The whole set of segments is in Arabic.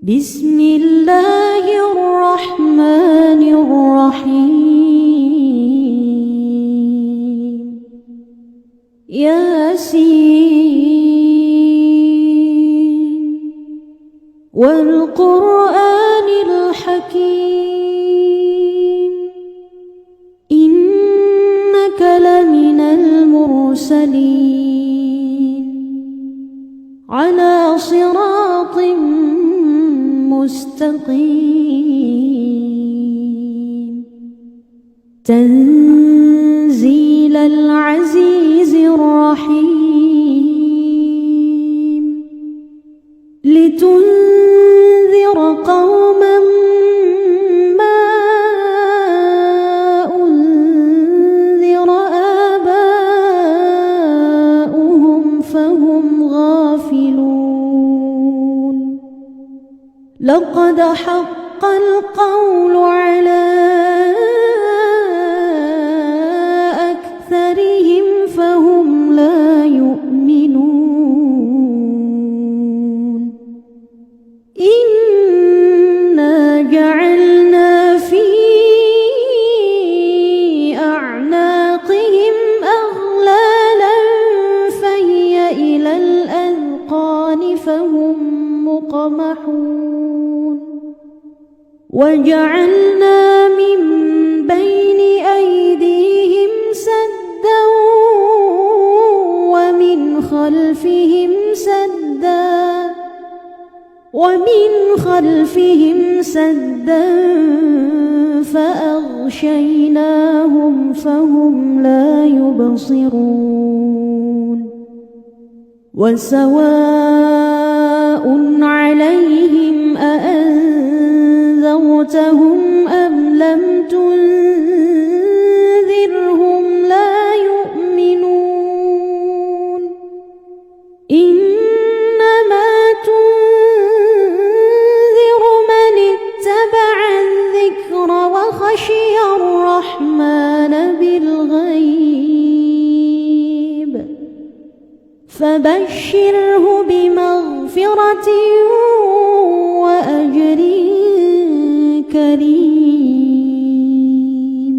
بسم الله الرحمن الرحيم ياسين والقرآن الحكيم إنك لمن المرسلين على صراط مستقيم تنزيل العزيز الرحيم لتنذر قوما ما أنذر آباؤهم فهم غافلون لقد حق القول على أكثرهم فهم لا يؤمنون إنا جعلنا في أعناقهم أغلالا فهي إلى الأذقان فهم مقمحون وجعلنا من بين أيديهم سدا ومن خلفهم سدا فأغشيناهم فهم لا يبصرون وسواء عليهم أأنذرتهم أم لم تنذرهم لا يؤمنون إنما تنذر من اتبع الذكر وخشي الرحمن بالغيب فبشره بمغفرة وأجر كريم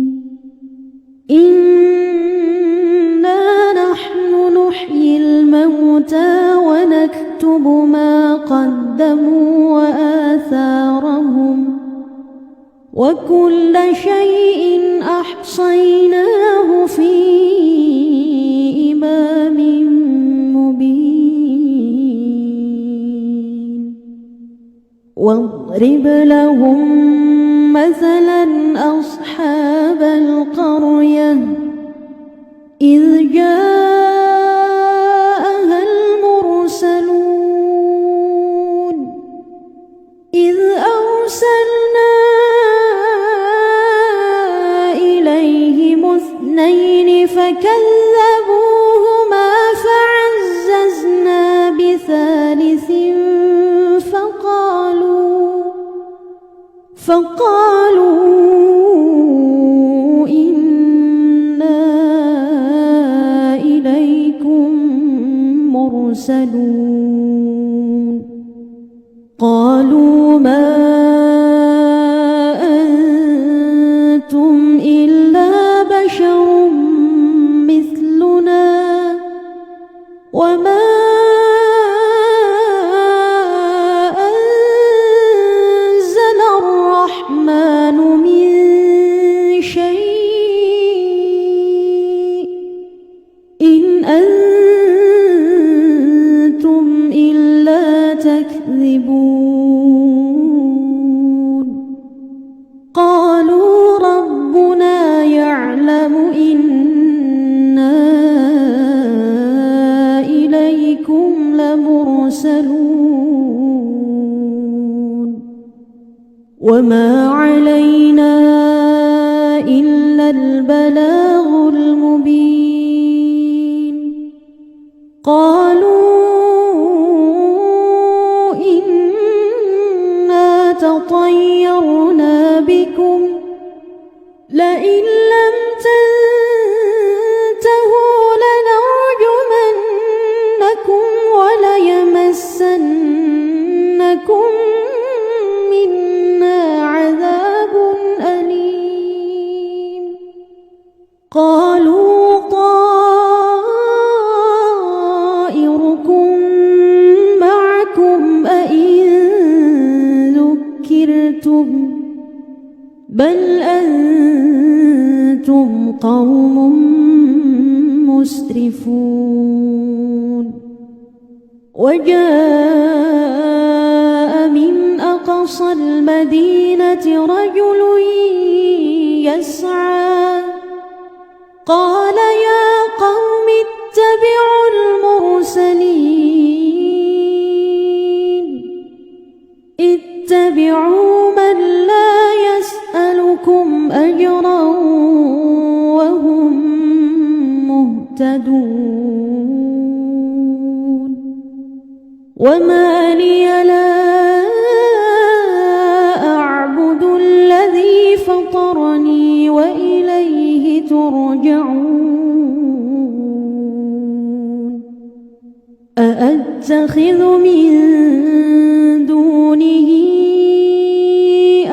إنا نحن نحيي الموتى ونكتب ما قدموا وآثارهم وكل شيء أحصيناه في إمام مبين واضرب لهم مثلا أصحاب القرية إذ جاءها المرسلون إذ أرسلنا إليهم اثنين فكذبوهما فعززنا بثالث فقالوا إنا إليكم مرسلون قالوا ما أنتم إلا بشر مثلنا وما أنزل الرحمن من شيء إن أنتم إلا تكذبون قالوا ربنا يعلم إنا إليكم لمرسلون وما علينا إلا البلاغ المبين قالوا إنا تطيرنا بكم لئن لم تنتهوا لنرجمنكم وليمسنكم قالوا طائركم معكم أئن ذكرتم بل أنتم قوم مسرفون وجاء من أقصى المدينة رجل يسعى قال يا قوم اتبعوا المرسلين اتبعوا من لا يسألكم أجرا وهم مهتدون وما لي لا أعبد الذي فطرني وإليه ترجعون أأتخذ من دونه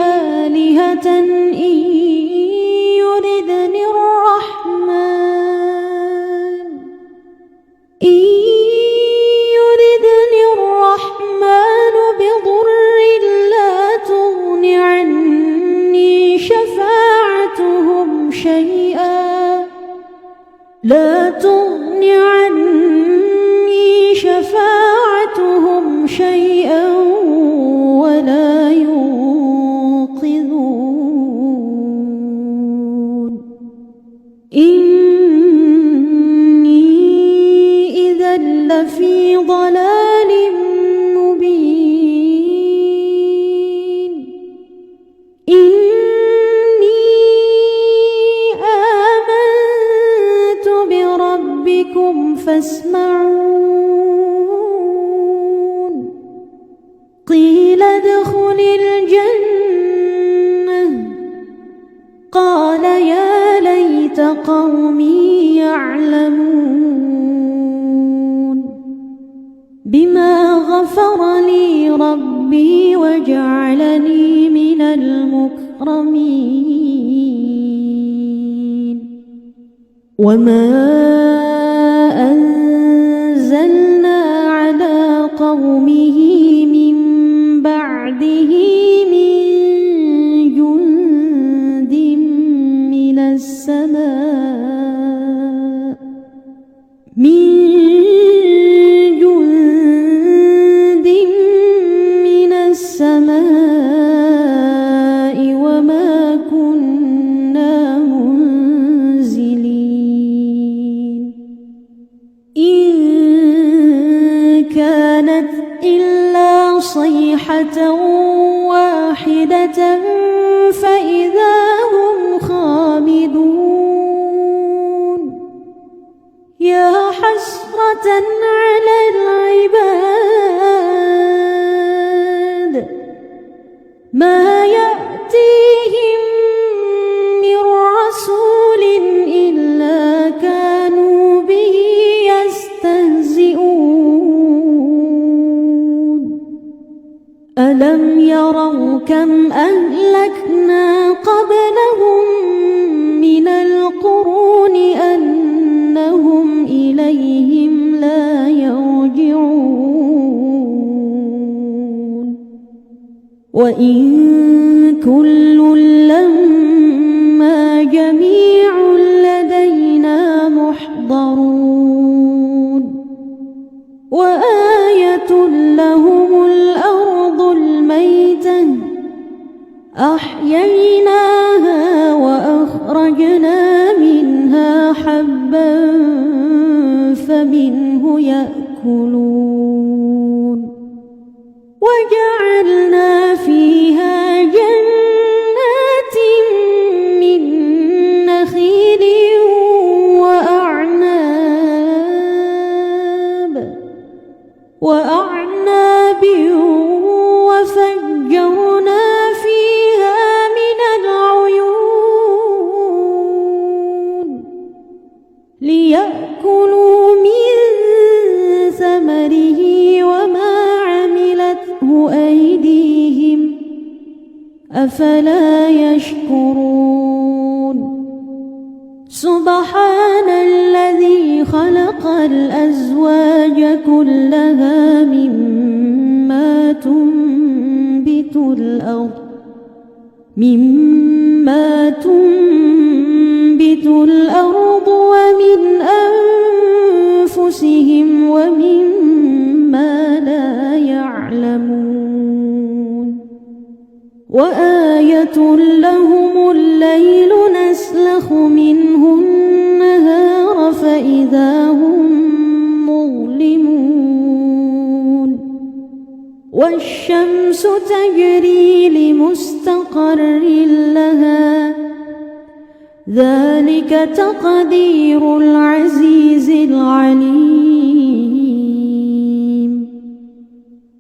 آلهة إن يردني الرحمن بضر لا تغن عني شفاعتهم شيئا ولا ينقذون إني إذا لفي ضلال مبين إني آمنت بربكم فاسمعون قيل ادخل الجنة قال يا ليت قومي يعلمون بما غفر لي ربي وجعلني من المكرمين وما أنزلنا على قومه من بعده من جند من السماء وما كنا منزلين إن كانت إلا صيحة واحدة فإذا هم خامدون يا حسرة على العباد ما يأتيهم من رسول إلا كانوا به يستهزئون ألم يروا كم أهلكنا قبلهم من القرون أنهم إليهم لا يرجعون وإن كل لما جميع لدينا محضرون وآية لهم الأرض الميتة أحييناها وأخرجنا منها حبا فمنه يأكلون وجعلنا فيها جنات من نخيل وأعناب وفجرنا فيها من العيون ليأكلوا من ثمره وما عملته أيديهم أفلا يشكرون سبحان الذي خلق الأزواج كلها مما تنبت الأرض ومن أنفسهم ومما لا يعلمون وآية لهم الليل نسلخ منه النهار فإذا هم مظلمون والشمس تجري لمستقر لها ذلك تقدير العزيز العليم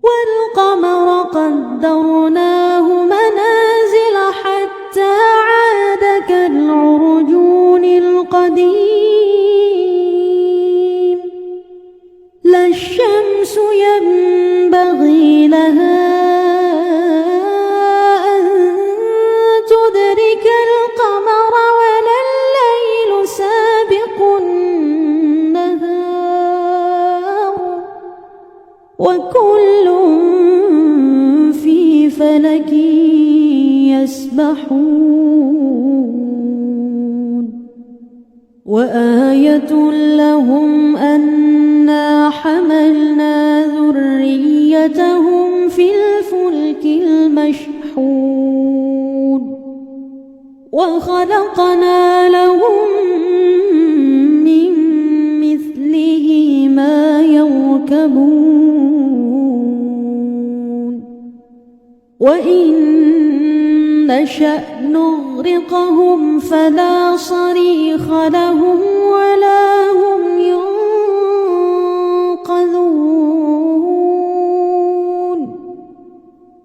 والقمر قدرناه منازل حتى عاد كالعرجون القديم لا الشمس ينبغي لها أن تدرك القمر ولا الليل سابق النهار وكل في فلك يسبحون وآية لهم أنا حملنا ذريتهم في الفلك المشحون وخلقنا لهم من مثله ما يركبون وإن نشأ نغرقهم فلا صريخ لهم ولا هم ينقذون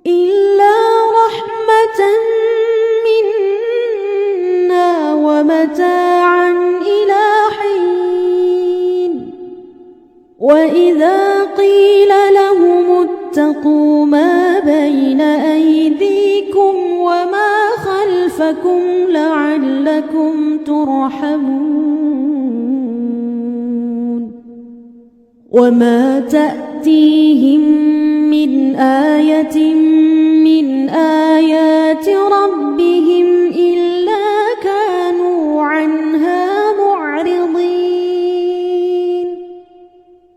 إلا رحمة منا ومتاعا إلى حين وإذا قيل لهم اتقوا ما بين أيديكم وما خلفكم لعلكم ترحمون وما تأتيهم من آية من آيات ربهم إلا كانوا عنها معرضين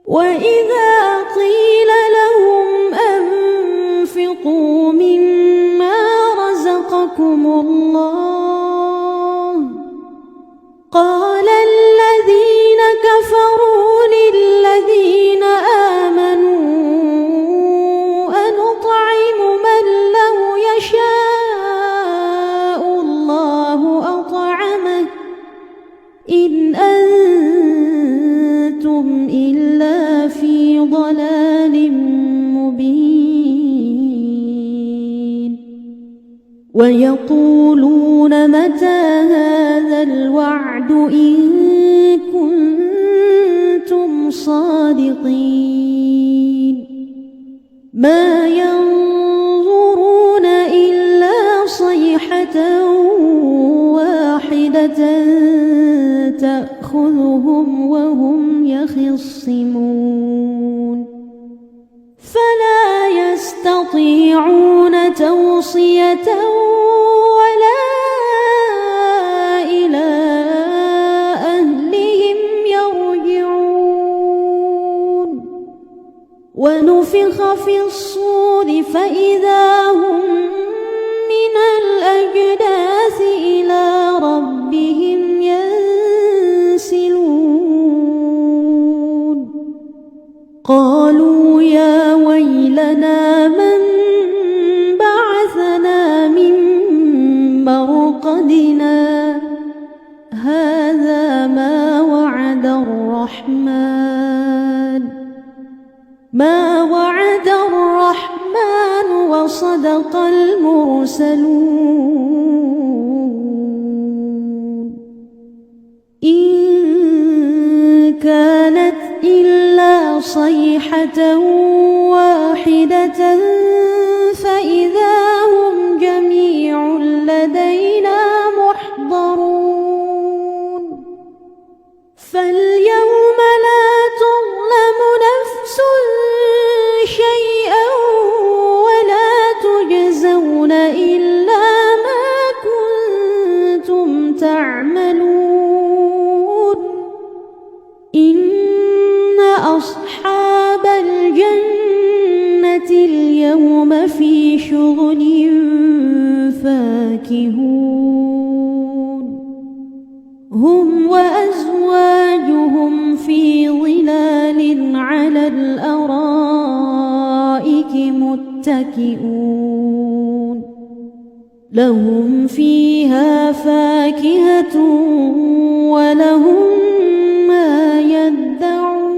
وإذا قيل لهم أنفقوا مما رزقكم الله قال الذين كفروا للذين آمنوا أنطعم من لو يشاء الله أطعمه إن أنتم إلا في ضلال مبين ويقولون متى هذا الوعد إن كنتم صادقين ما ينظرون إلا صيحة واحدة تأخذهم وهم يخصمون فلا يستطيعون توصية ولا إلى أهلهم يرجعون ونفخ في الصور فإذا هم من الأجداث إلى ربهم ينسلون قالوا يا ويلنا من بعثنا من مرقدنا هذا ما وعد الرحمن وصدق المرسلون إن كانت إلا صيحة واحدة فإذا هم جميع لدينا محضرون إن أصحاب الجنة اليوم في شغل فاكهون هم وأزواجهم في ظلال على الأرائك متكئون لهم فيها فاكهة ولهم ما يدعون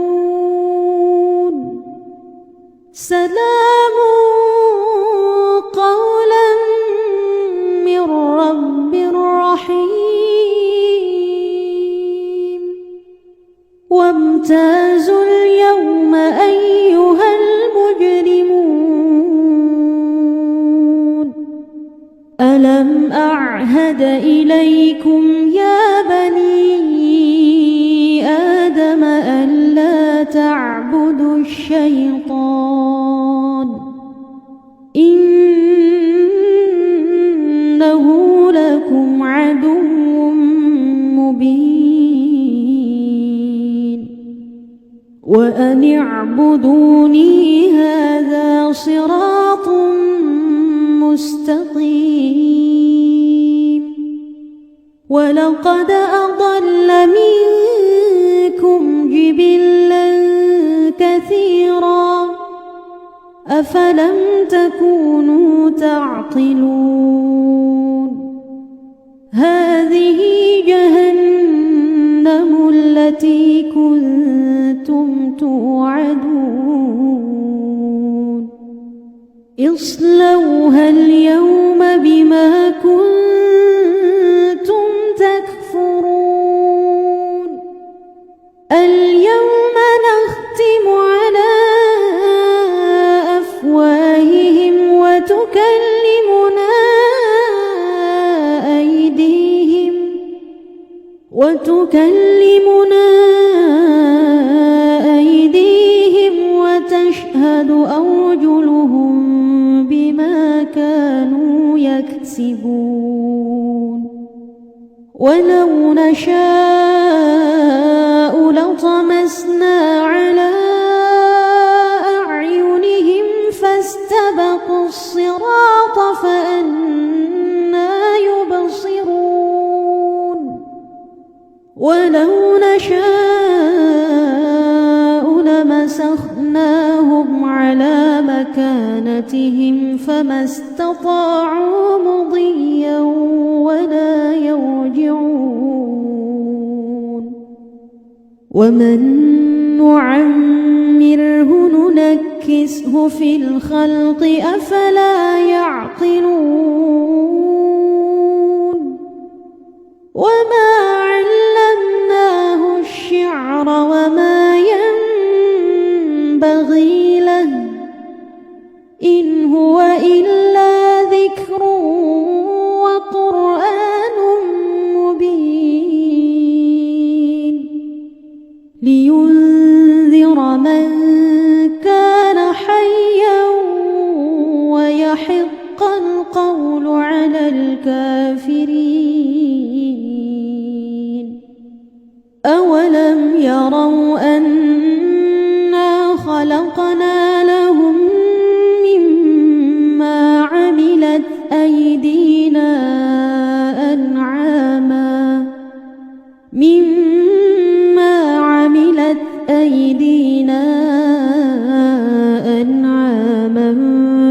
سلام قولا من رب رحيم وامتازوا اليوم أيها المجرمون ألم أعهد إليكم يا بني آدم ألا تعبدوا الشيطان إنه لكم عدو مبين وأن اعبدوني هذا صراط مستقيم ولقد أضل منكم جبلا كثيرا أفلم تكونوا تعقلون هذه جهنم التي كنتم توعدون اصلوها اليوم بما كنتم تكفرون اليوم نختم على أفواههم وتكلمنا أيديهم وتشهد أرجلهم بما كانوا يكسبون ولو نشاء لطمسنا على أعينهم فاستبقوا الصراط فأنى يبصرون ولو نشاء لمسخناهم على مكانتهم فما استطاعوا مضيا ولا يرجعون ومن نعمره ننكسه في الخلق أفلا يعقلون وما علمناه الشعر وما ينبغي له إن هو إلا ذكر وقرآن مبين لينذر من كان حيا ويحق القول على الكافرين أولم يروا أنا خلقنا لهم مما عملت أيدينا أنعاما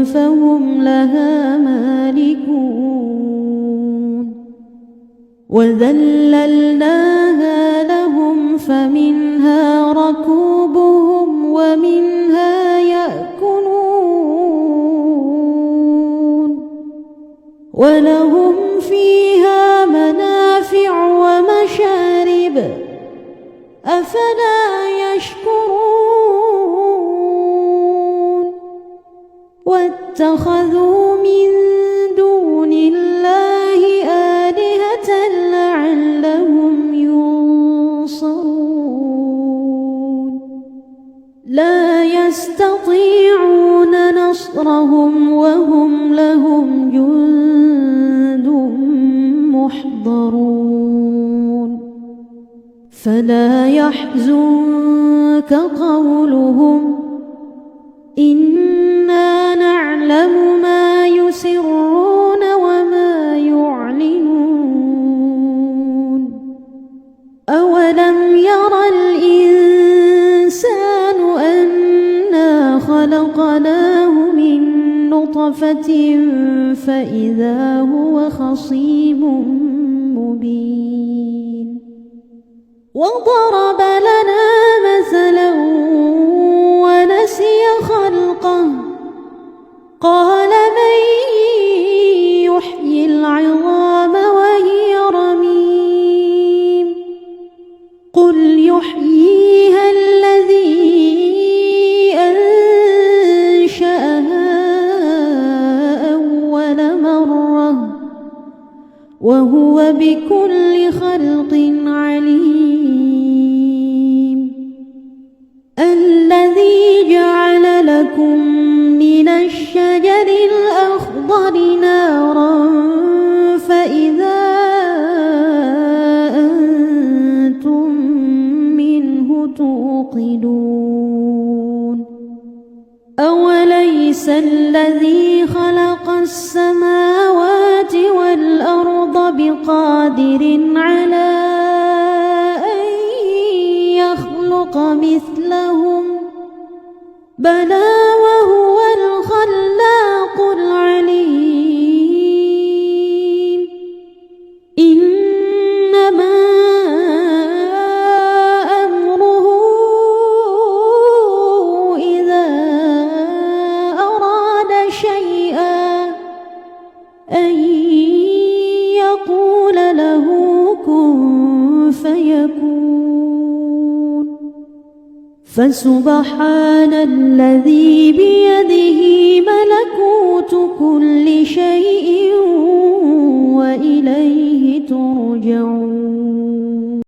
فهم لها مالكون وذللناها لهم فمنها ركوبهم ومنها يأكلون ولهم فيها منافع ومشارب أفلا يشكرون واتخذوا من دون الله آلهة لعلهم ينصرون لا يستطيعون نصرهم وهم لهم جند محضرون فلا يحزنك قولهم إنا نعلم ما يسرون وما يعلنون أولم ير الإنسان أنا خلقناه من نطفة فإذا هو خصيم مبين وضرب لنا مثلا ونسي خلقه قال من يحيي العظام وهي رميم قل يحييها الذي أنشأها أول مرة وهو بكل خلق عليم الذي جعل لكم من الشجر الأخضر نارا فإذا أنتم منه توقدون أوليس الذي خلق السماوات والأرض بقادر على أن يخلق مثلهم بلى وهو الخلاق العليم إنما أمره إذا أراد شيئا أن يقول له كن فيكون فسبحان الذي بيده ملكوت كل شيء وإليه ترجعون